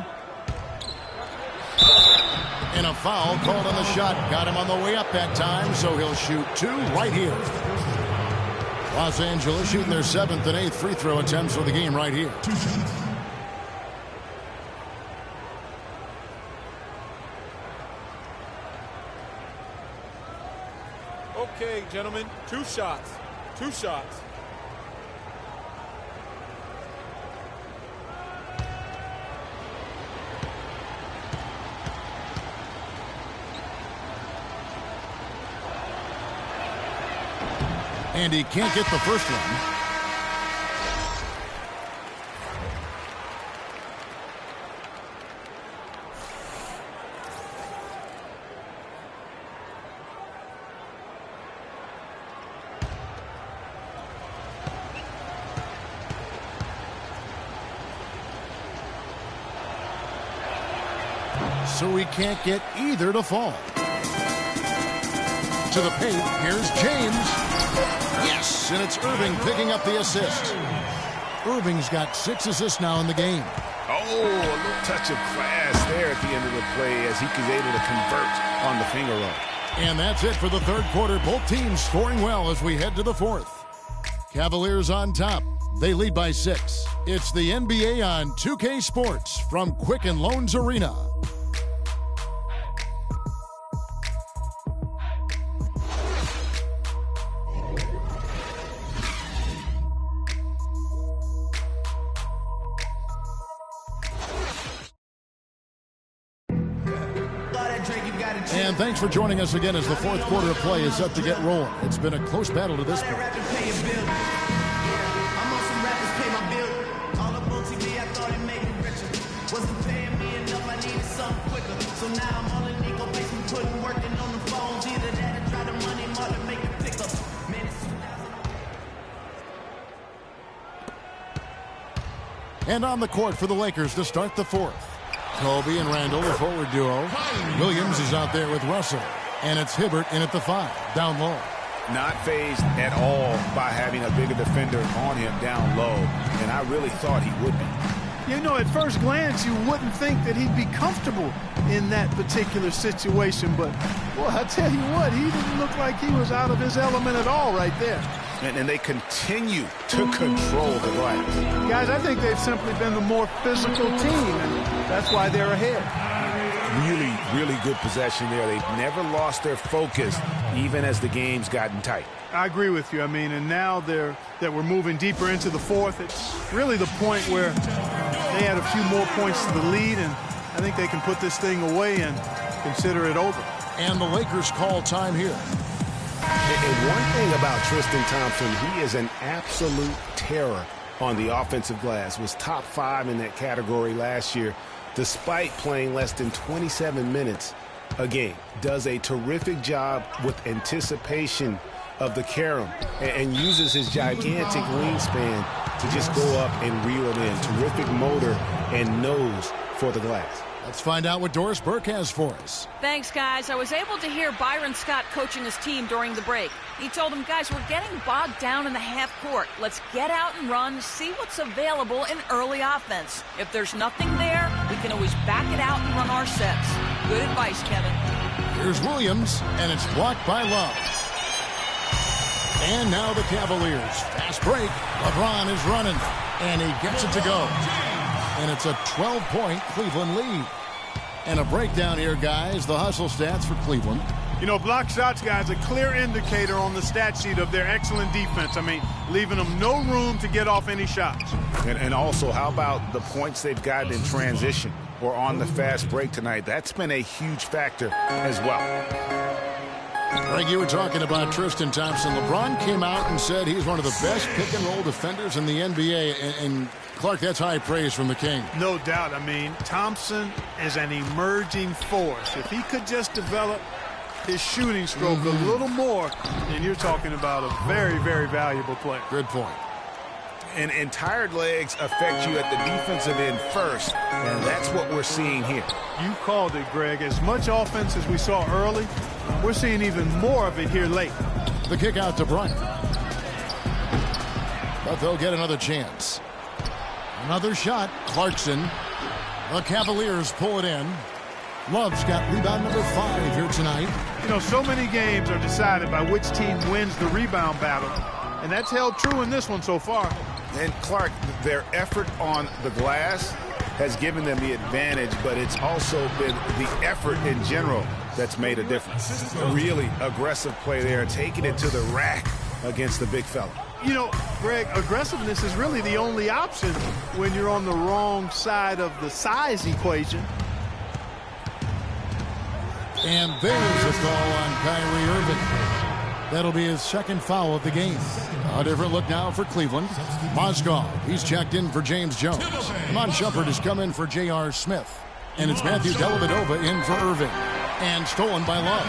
Speaker 3: And a foul called on the shot. Got him on the way up that time, so he'll shoot 2 right here. Los Angeles shooting their 7th and 8th free throw attempts for the game right here.
Speaker 14: Okay, gentlemen, 2 shots. 2 shots.
Speaker 3: And he can't get the first one. So he can't get either to fall. To the paint, here's James. Yes, and it's Irving picking up the assist. Irving's got 6 assists now in the game.
Speaker 16: Oh, a little touch of class there at the end of the play as he was able to convert on the finger roll.
Speaker 3: And that's it for the 3rd quarter. Both teams scoring well as we head to the 4th. Cavaliers on top. They lead by 6. It's the NBA on 2K Sports from Quicken Loans Arena. And thanks for joining us again as the 4th quarter of play is set to get rolling. It's been a close battle to this point. And on the court for the Lakers to start the 4th. Kobe and Randall, the forward duo. Williams is out there with Russell. And it's Hibbert in at the 5, down low.
Speaker 16: Not fazed at all by having a bigger defender on him down low. And I really thought he would be.
Speaker 10: You know, at first glance, you wouldn't think that he'd be comfortable in that particular situation. But, well, I tell you what, he didn't look like he was out of his element at all right there.
Speaker 16: And they continue to control the glass.
Speaker 10: Guys, I think they've simply been the more physical team, and that's why they're ahead.
Speaker 16: Really, really good possession there. They've never lost their focus, even as the game's gotten tight.
Speaker 10: I agree with you. I mean, and now that we're moving deeper into the 4th, it's really the point where they had a few more points to the lead, and I think they can put this thing away and consider it over.
Speaker 3: And the Lakers call time here.
Speaker 9: And one thing about Tristan Thompson, he is an absolute terror on the offensive glass. Was top 5 in that category last year, despite playing less than 27 minutes a game. Does a terrific job with anticipation of the carom and uses his gigantic wingspan to just go up and reel it in. Terrific motor and nose for the glass.
Speaker 3: Let's find out what Doris Burke has for us.
Speaker 13: Thanks, guys. I was able to hear Byron Scott coaching his team during the break. He told them, guys, we're getting bogged down in the half court. Let's get out and run, see what's available in early offense. If there's nothing there, we can always back it out and run our sets. Good advice, Kevin.
Speaker 3: Here's Williams, and it's blocked by Love. And now the Cavaliers. Fast break. LeBron is running, and he gets it to go. And it's a 12-point Cleveland lead. And a breakdown here, guys. The hustle stats for Cleveland.
Speaker 10: You know, block shots, guys, a clear indicator on the stat sheet of their excellent defense. I mean, leaving them no room to get off any shots.
Speaker 16: And also, how about the points they've gotten in transition or on the fast break tonight? That's been a huge factor as well.
Speaker 3: Greg, you were talking about Tristan Thompson. LeBron came out and said he's one of the best pick-and-roll defenders in the NBA. And Clark, that's high praise from the King.
Speaker 10: No doubt. I mean, Thompson is an emerging force. If he could just develop his shooting stroke a little more, then you're talking about a very, very valuable player.
Speaker 3: Good point.
Speaker 16: And tired legs affect you at the defensive end first, and that's what we're seeing here.
Speaker 10: You called it, Greg. As much offense as we saw early, we're seeing even more of it here late.
Speaker 3: The kick out to Bryant. But they'll get another chance. Another shot. Clarkson. The Cavaliers pull it in. Love's got rebound number 5 here tonight.
Speaker 10: You know, so many games are decided by which team wins the rebound battle, and that's held true in this one so far.
Speaker 16: And Clark, their effort on the glass has given them the advantage, but it's also been the effort in general that's made a difference. A really aggressive play there, taking it to the rack against the big fella.
Speaker 10: You know, Greg, aggressiveness is really the only option when you're on the wrong side of the size equation.
Speaker 3: And there's a call on Kyrie Irving. That'll be his second foul of the game. A different look now for Cleveland. Mozgov, he's checked in for James Jones. Mon Shumpert has come in for J.R. Smith. And it's Matthew Dellavedova in for Irving. And stolen by Love.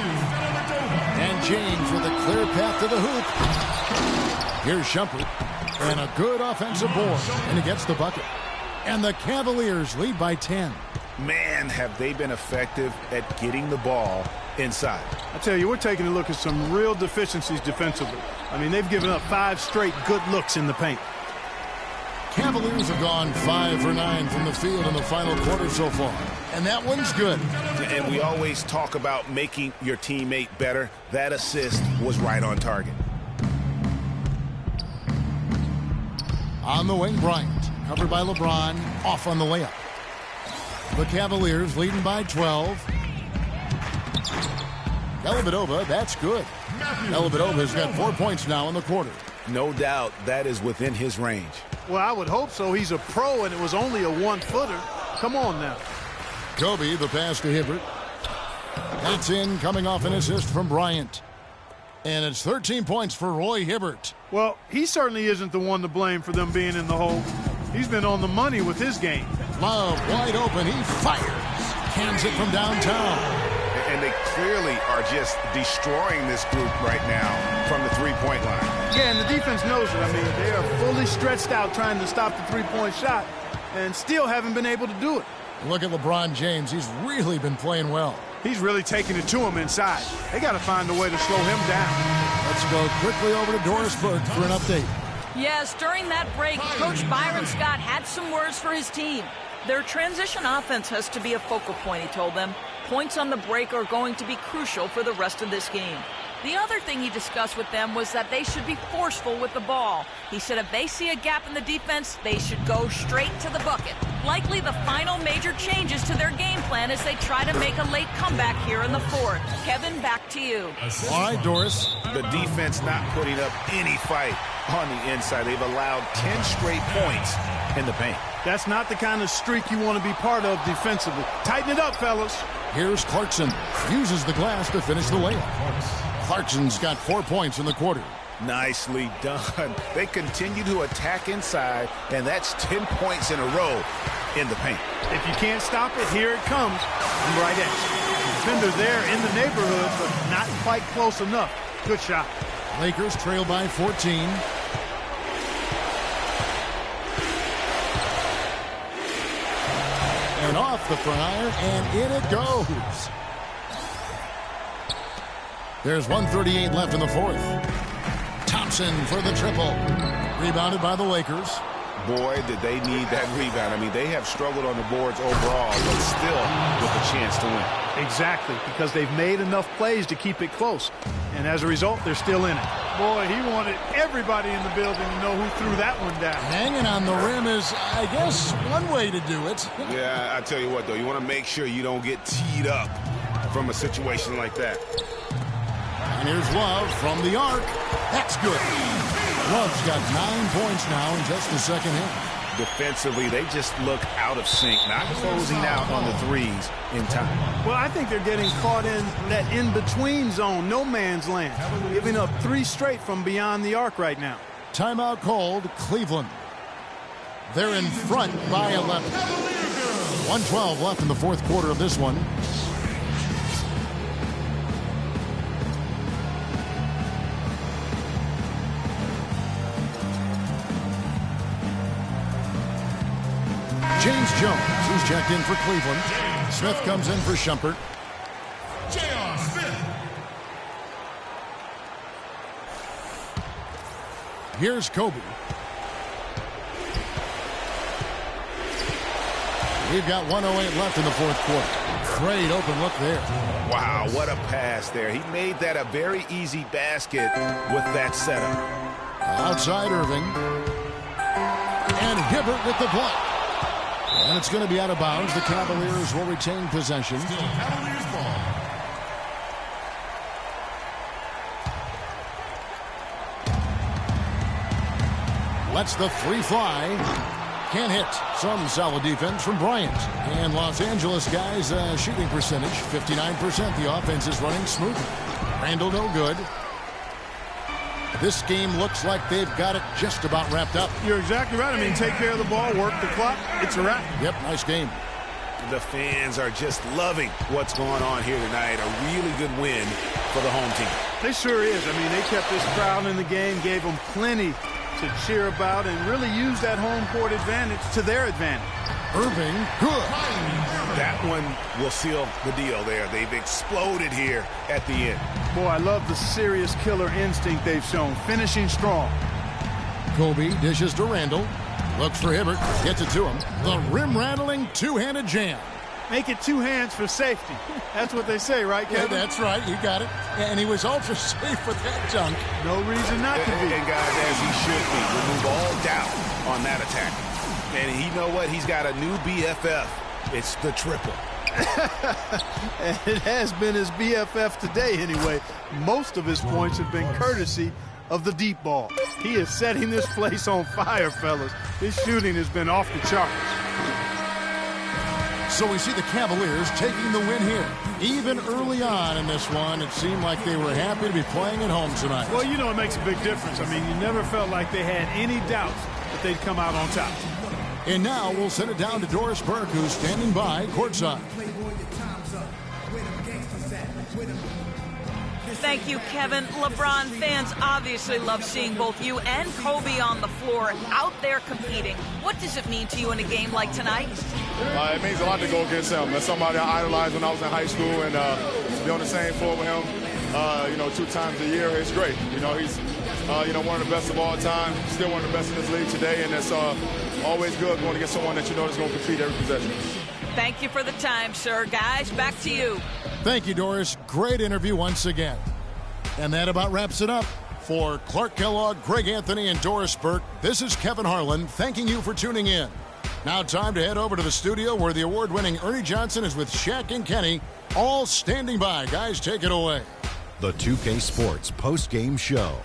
Speaker 3: And James with a clear path to the hoop. Here's Shumpert. And a good offensive board. And he gets the bucket. And the Cavaliers lead by 10.
Speaker 16: Man, have they been effective at getting the ball inside.
Speaker 10: I tell you, we're taking a look at some real deficiencies defensively. I mean, they've given up 5 straight good looks in the paint.
Speaker 3: Cavaliers have gone 5 for 9 from the field in the final quarter so far. And that one's good.
Speaker 16: And we always talk about making your teammate better. That assist was right on target.
Speaker 3: On the wing, Bryant. Covered by LeBron. Off on the layup. The Cavaliers leading by 12. Dellavedova, that's good. Dellavedova has got 4 points now in the quarter.
Speaker 16: No doubt that is within his range.
Speaker 10: Well, I would hope so. He's a pro, and it was only a 1-footer. Come on now.
Speaker 3: Kobe, the pass to Hibbert. That's in, coming off an assist from Bryant. And it's 13 points for Roy Hibbert.
Speaker 10: Well, he certainly isn't the one to blame for them being in the hole. He's been on the money with his game.
Speaker 3: Love wide open. He fires. Cans it from downtown.
Speaker 16: And they clearly are just destroying this group right now from the three-point line.
Speaker 10: Yeah, and the defense knows it. I mean, they are fully stretched out trying to stop the three-point shot and still haven't been able to do it.
Speaker 3: Look at LeBron James. He's really been playing well.
Speaker 10: He's really taking it to him inside. They got to find a way to slow him down.
Speaker 3: Let's go quickly over to Doris Burke for an update.
Speaker 13: Yes, during that break, Coach Byron Scott had some words for his team. Their transition offense has to be a focal point, he told them. Points on the break are going to be crucial for the rest of this game. The other thing he discussed with them was that they should be forceful with the ball. He said if they see a gap in the defense, they should go straight to the bucket. Likely the final major changes to their game plan as they try to make a late comeback here in the fourth. Kevin, back to you.
Speaker 3: All right, Doris.
Speaker 16: The defense not putting up any fight on the inside. They've allowed 10 straight points in the paint.
Speaker 10: That's not the kind of streak you want to be part of defensively. Tighten it up, fellas.
Speaker 3: Here's Clarkson. Uses the glass to finish the layup. Clarkson's got 4 points in the quarter.
Speaker 16: Nicely done. They continue to attack inside, and that's 10 points in a row in the paint.
Speaker 10: If you can't stop it, here it comes from right at you. Defender there in the neighborhood, but not quite close enough. Good shot.
Speaker 3: Lakers trail by 14. And off the front iron, and in it goes. There's 1:38 left in the fourth. Thompson for the triple. Rebounded by the Lakers.
Speaker 16: Boy, did they need that rebound. I mean, they have struggled on the boards overall, but still with a chance to win.
Speaker 10: Exactly, because they've made enough plays to keep it close. And as a result, they're still in it. Boy, he wanted everybody in the building to know who threw that one down.
Speaker 3: Hanging on the rim is, I guess, one way to do it.
Speaker 16: Yeah, I tell you what, though, you want to make sure you don't get teed up from a situation like that.
Speaker 3: And here's Love from the arc. That's good. Love's got 9 points now in just the second half.
Speaker 16: Defensively, they just look out of sync, not closing out on the threes in time.
Speaker 10: Well, I think they're getting caught in that in-between zone, no man's land, giving up 3 straight from beyond the arc right now.
Speaker 3: Timeout called, Cleveland. They're in front by 11. 1:12 left in the fourth quarter of this one. James Jones, who's checked in for Cleveland. Smith comes in for Shumpert.
Speaker 4: J.R. Smith.
Speaker 3: Here's Kobe. We've got 1:08 left in the fourth quarter. Great open look there.
Speaker 16: Wow, what a pass there. He made that a very easy basket with that setup.
Speaker 3: Outside Irving. And Hibbert with the block. And it's going to be out of bounds. The Cavaliers will retain possession.
Speaker 4: Still Cavaliers ball.
Speaker 3: Lets the three fly. Can't hit. Some solid defense from Bryant. And Los Angeles guys shooting percentage 59%. The offense is running smoothly. Randall no good. This game looks like they've got it just about wrapped up.
Speaker 10: You're exactly right. I mean, take care of the ball, work the clock. It's a wrap.
Speaker 3: Yep, nice game.
Speaker 16: The fans are just loving what's going on here tonight. A really good win for the home team.
Speaker 10: They sure is. I mean, they kept this crowd in the game, gave them plenty to cheer about, and really used that home court advantage to their advantage.
Speaker 3: Irving, good.
Speaker 16: That one will seal the deal there. They've exploded here at the end.
Speaker 10: Boy, I love the serious killer instinct they've shown, finishing strong.
Speaker 3: Kobe dishes to Randall. Looks for Hibbert. Gets it to him. The rim-rattling two-handed jam.
Speaker 10: Make it 2 hands for safety. That's what they say, right, Kevin?
Speaker 3: Yeah, that's right. You got it. And he was ultra safe with that dunk.
Speaker 10: No reason not to be.
Speaker 16: And guys, as he should be. Remove all doubt on that attack. And you know what? He's got a new BFF. It's the triple.
Speaker 10: And it has been his BFF today anyway. Most of his points have been courtesy of the deep ball. He is setting this place on fire, fellas. His shooting has been off the charts.
Speaker 3: So we see the Cavaliers taking the win here. Even early on in this one, it seemed like they were happy to be playing at home tonight.
Speaker 10: Well, you know, it makes a big difference. I mean, you never felt like they had any doubts that they'd come out on top.
Speaker 3: And now we'll send it down to Doris Burke, who's standing by courtside.
Speaker 13: Thank you, Kevin. LeBron fans obviously love seeing both you and Kobe on the floor, out there competing. What does it mean to you in a game like tonight?
Speaker 14: It means a lot to go against him. That's somebody I idolized when I was in high school, and to be on the same floor with him, 2 times a year, it's great. He's, one of the best of all time, still one of the best in this league today, and it's always good going against someone that you know is going to compete every possession.
Speaker 13: Thank you for the time, sir. Guys, back to you.
Speaker 3: Thank you, Doris. Great interview once again. And that about wraps it up. For Clark Kellogg, Greg Anthony, and Doris Burke, this is Kevin Harlan thanking you for tuning in. Now time to head over to the studio where the award-winning Ernie Johnson is with Shaq and Kenny, all standing by. Guys, take it away.
Speaker 15: The 2K Sports post-game show.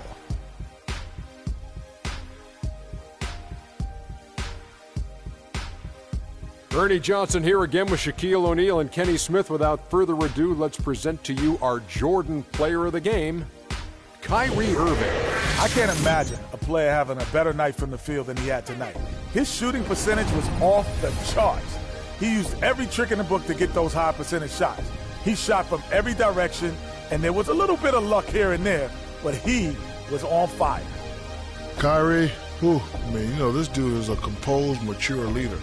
Speaker 6: Ernie Johnson here again with Shaquille O'Neal and Kenny Smith. Without further ado, let's present to you our Jordan Player of the Game, Kyrie Irving.
Speaker 8: I can't imagine a player having a better night from the field than he had tonight. His shooting percentage was off the charts. He used every trick in the book to get those high percentage shots. He shot from every direction, and there was a little bit of luck here and there, but he was on fire.
Speaker 7: Kyrie, this dude is a composed, mature leader.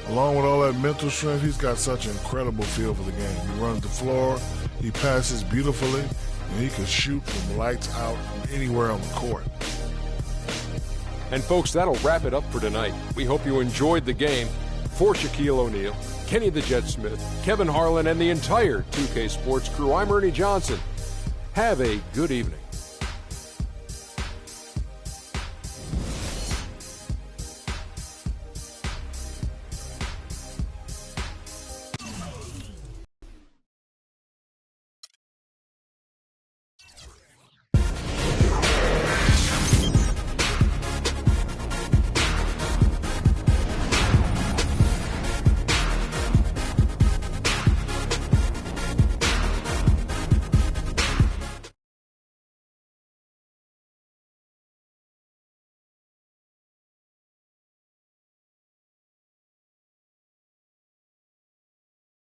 Speaker 7: Along with all that mental strength, he's got such an incredible feel for the game. He runs the floor, he passes beautifully, and he can shoot from lights out from anywhere on the court.
Speaker 6: And folks, that'll wrap it up for tonight. We hope you enjoyed the game. For Shaquille O'Neal, Kenny the Jet Smith, Kevin Harlan, and the entire 2K Sports crew, I'm Ernie Johnson. Have a good evening.